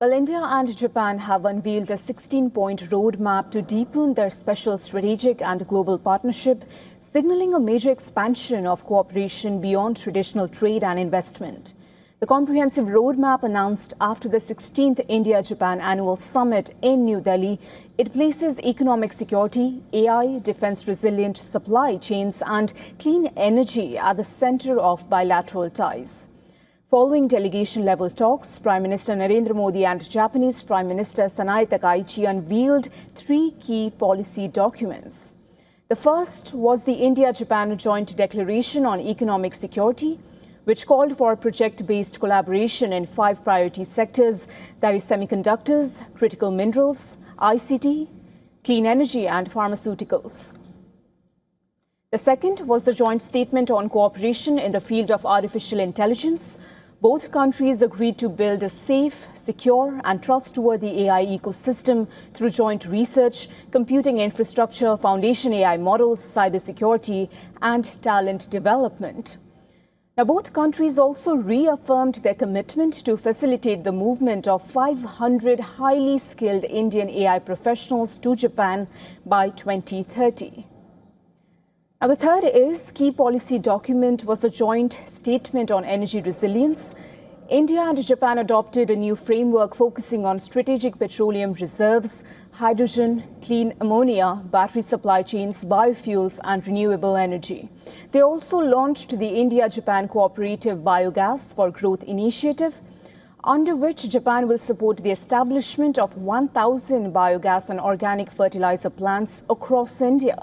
Well, India and Japan have unveiled a 16-point roadmap to deepen their special strategic and global partnership, signaling a major expansion of cooperation beyond traditional trade and investment. The comprehensive roadmap announced after the 16th India-Japan Annual Summit in New Delhi, it places economic security, AI, defense-resilient supply chains and clean energy at the center of bilateral ties. Following delegation-level talks, Prime Minister Narendra Modi and Japanese Prime Minister Sanae Takaichi unveiled three key policy documents. The first was the India-Japan Joint Declaration on Economic Security, which called for project-based collaboration in 5 priority sectors, that is semiconductors, critical minerals, ICT, clean energy and pharmaceuticals. The second was the joint statement on cooperation in the field of artificial intelligence. Both countries agreed to build a safe, secure and trustworthy AI ecosystem through joint research, computing infrastructure, foundation AI models, cybersecurity and talent development. Now, both countries also reaffirmed their commitment to facilitate the movement of 500 highly skilled Indian AI professionals to Japan by 2030. Now, the third key policy document was the joint statement on energy resilience. India and Japan adopted a new framework focusing on strategic petroleum reserves, hydrogen, clean ammonia, battery supply chains, biofuels and renewable energy. They also launched the India-Japan Cooperative Biogas for Growth initiative, under which Japan will support the establishment of 1,000 biogas and organic fertilizer plants across India.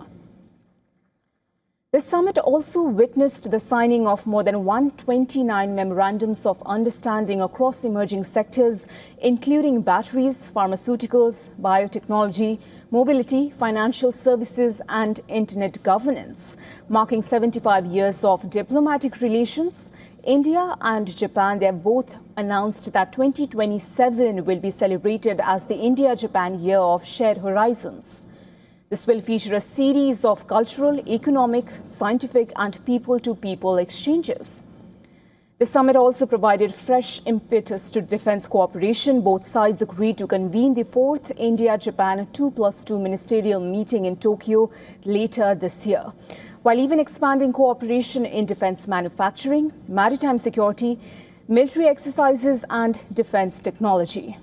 This summit also witnessed the signing of more than 129 memorandums of understanding across emerging sectors, including batteries, pharmaceuticals, biotechnology, mobility, financial services and internet governance. Marking 75 years of diplomatic relations, India and Japan, they have both announced that 2027 will be celebrated as the India-Japan Year of Shared Horizons. This will feature a series of cultural, economic, scientific and people-to-people exchanges. The summit also provided fresh impetus to defense cooperation. Both sides agreed to convene the 4th India-Japan 2+2 ministerial meeting in Tokyo later this year, while even expanding cooperation in defense manufacturing, maritime security, military exercises and defense technology.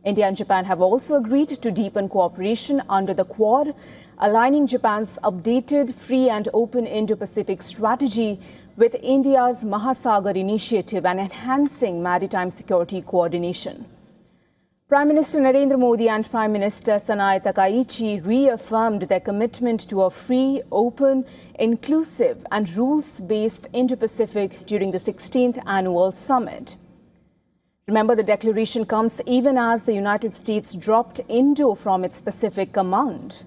India and Japan have also agreed to deepen cooperation under the Quad, aligning Japan's updated free and open Indo-Pacific strategy with India's Mahasagar initiative and enhancing maritime security coordination. Prime Minister Narendra Modi and Prime Minister Sanae Takaichi reaffirmed their commitment to a free, open, inclusive and rules-based Indo-Pacific during the 16th Annual Summit. Remember, the declaration comes even as the United States dropped Indo from its Pacific Command.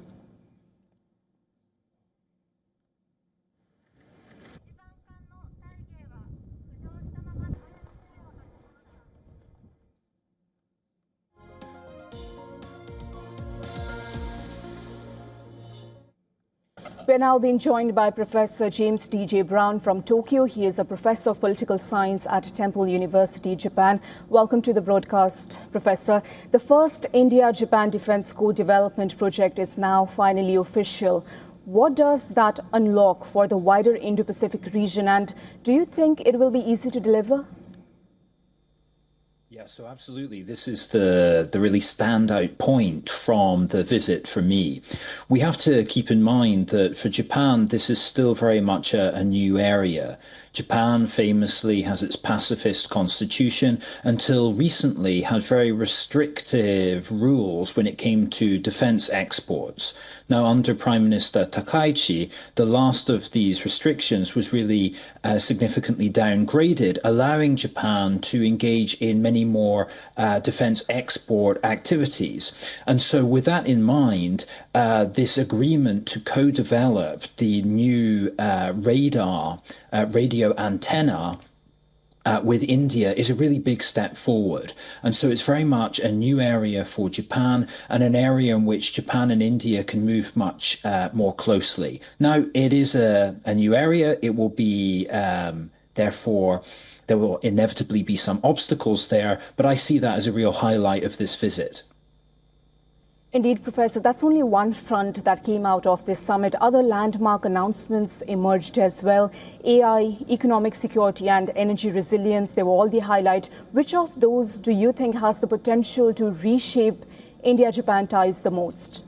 We're now being joined by Professor James D.J. Brown from Tokyo. He is a professor of political science at Temple University, Japan. Welcome to the broadcast, Professor. The first India-Japan Defense Co-Development Project is now finally official. What does that unlock for the wider Indo-Pacific region, and do you think it will be easy to deliver? Yeah, so absolutely. This is the really standout point from the visit for me. We have to keep in mind that for Japan, this is still very much a new area. Japan famously has its pacifist constitution, until recently had very restrictive rules when it came to defense exports. Now, under Prime Minister Takaichi, the last of these restrictions was really significantly downgraded, allowing Japan to engage in many more defense export activities. And so with that in mind, this agreement to co-develop the new radio antenna with India is a really big step forward. And so it's very much a new area for Japan, and an area in which Japan and India can move much more closely. Now, it is a new area. It will be, therefore, there will inevitably be some obstacles there, but I see that as a real highlight of this visit. Indeed, Professor, that's only one front that came out of this summit. Other landmark announcements emerged as well. AI, economic security and energy resilience, they were all the highlight. Which of those do you think has the potential to reshape India-Japan ties the most?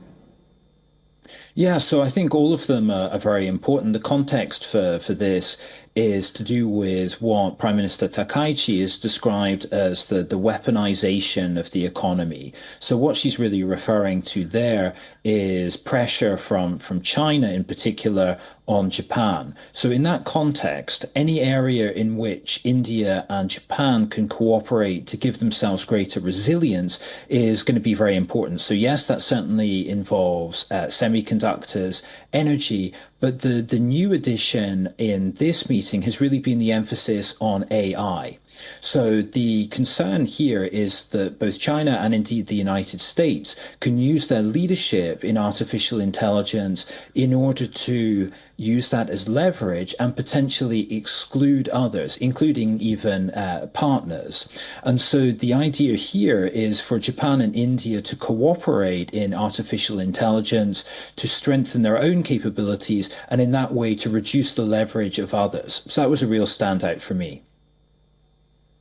Yeah, so I think all of them are very important. The context for this is to do with what Prime Minister Takaichi has described as the weaponization of the economy. So what she's really referring to there is pressure from China in particular on Japan. So in that context, any area in which India and Japan can cooperate to give themselves greater resilience is going to be very important. So yes, that certainly involves semiconductors, energy, but the new addition in this meeting has really been the emphasis on AI. So the concern here is that both China and indeed the United States can use their leadership in artificial intelligence in order to use that as leverage and potentially exclude others, including even partners. And so the idea here is for Japan and India to cooperate in artificial intelligence, to strengthen their own capabilities, and in that way to reduce the leverage of others. So that was a real standout for me.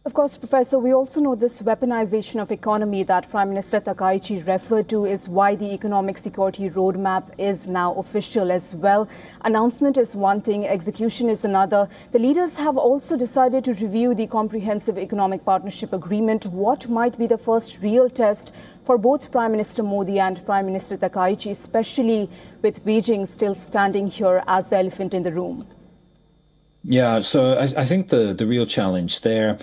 Of course, Professor, we also know this weaponization of economy that Prime Minister Takaichi referred to is why the economic security roadmap is now official as well. Announcement is one thing, execution is another. The leaders have also decided to review the comprehensive economic partnership agreement. What might be the first real test for both Prime Minister Modi and Prime Minister Takaichi, especially with Beijing still standing here as the elephant in the room? Yeah, so I think the real challenge there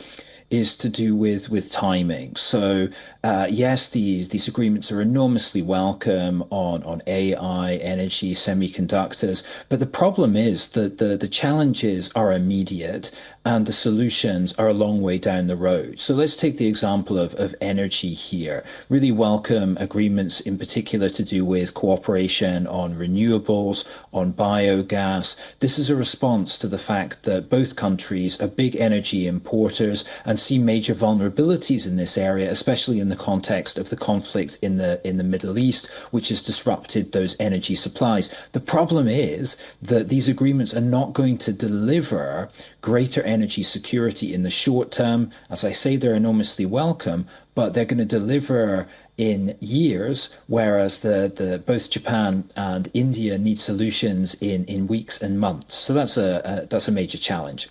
is to do with timing. So yes, these agreements are enormously welcome on AI, energy, semiconductors, but the problem is that the challenges are immediate and the solutions are a long way down the road. So let's take the example of energy here. Really welcome agreements in particular to do with cooperation on renewables, on biogas. This is a response to the fact that both countries are big energy importers and see major vulnerabilities in this area, especially in the context of the conflict in the Middle East, which has disrupted those energy supplies. The problem is that these agreements are not going to deliver greater energy security in the short term. As I say, they're enormously welcome, but they're going to deliver in years, whereas the both Japan and India need solutions in weeks and months. So that's a major challenge.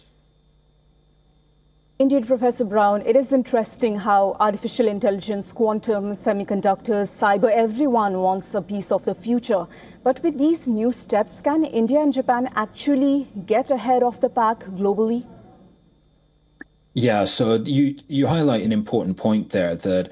Indeed, Professor Brown, it is interesting how artificial intelligence, quantum, semiconductors, cyber, everyone wants a piece of the future. But with these new steps, can India and Japan actually get ahead of the pack globally? Yeah, so you highlight an important point there that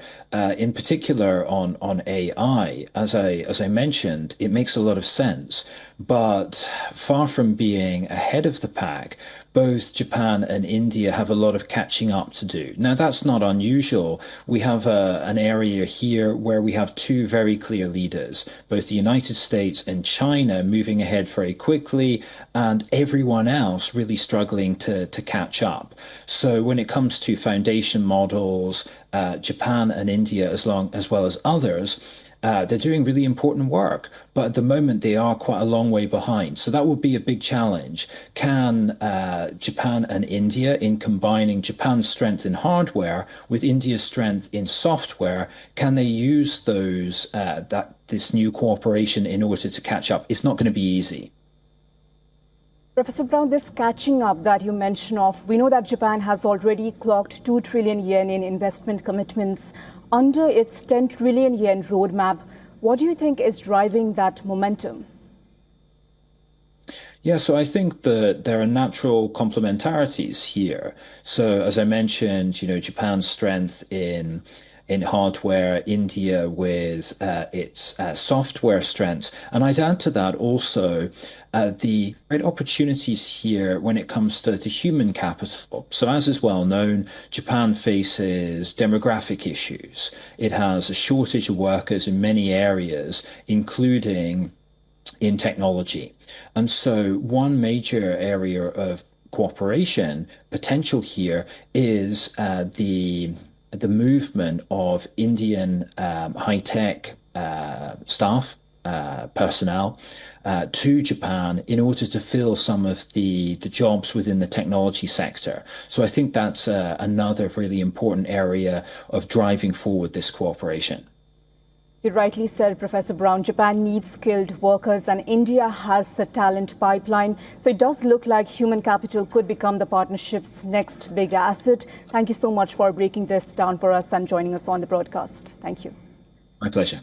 in particular on AI, as I mentioned, it makes a lot of sense, but far from being ahead of the pack, both Japan and India have a lot of catching up to do. Now, that's not unusual. We have an area here where we have two very clear leaders, both the United States and China moving ahead very quickly, and everyone else really struggling to catch up. So when it comes to foundation models, Japan and India, as well as others, they're doing really important work, but at the moment they are quite a long way behind. So that would be a big challenge. Can Japan and India, in combining Japan's strength in hardware with India's strength in software, can they use this new cooperation in order to catch up? It's not going to be easy. Professor Brown, this catching up that you mentioned of, we know that Japan has already clocked 2 trillion yen in investment commitments under its 10 trillion yen roadmap. What do you think is driving that momentum? Yeah, so I think that there are natural complementarities here. So as I mentioned, Japan's strength in hardware, India with its software strengths. And I'd add to that also the great opportunities here when it comes to human capital. So as is well known, Japan faces demographic issues. It has a shortage of workers in many areas, including in technology. And so one major area of cooperation potential here is the movement of Indian high-tech staff, personnel, to Japan in order to fill some of the jobs within the technology sector. So I think that's another really important area of driving forward this cooperation. You rightly said, Professor Brown, Japan needs skilled workers and India has the talent pipeline. So it does look like human capital could become the partnership's next big asset. Thank you so much for breaking this down for us and joining us on the broadcast. Thank you. My pleasure.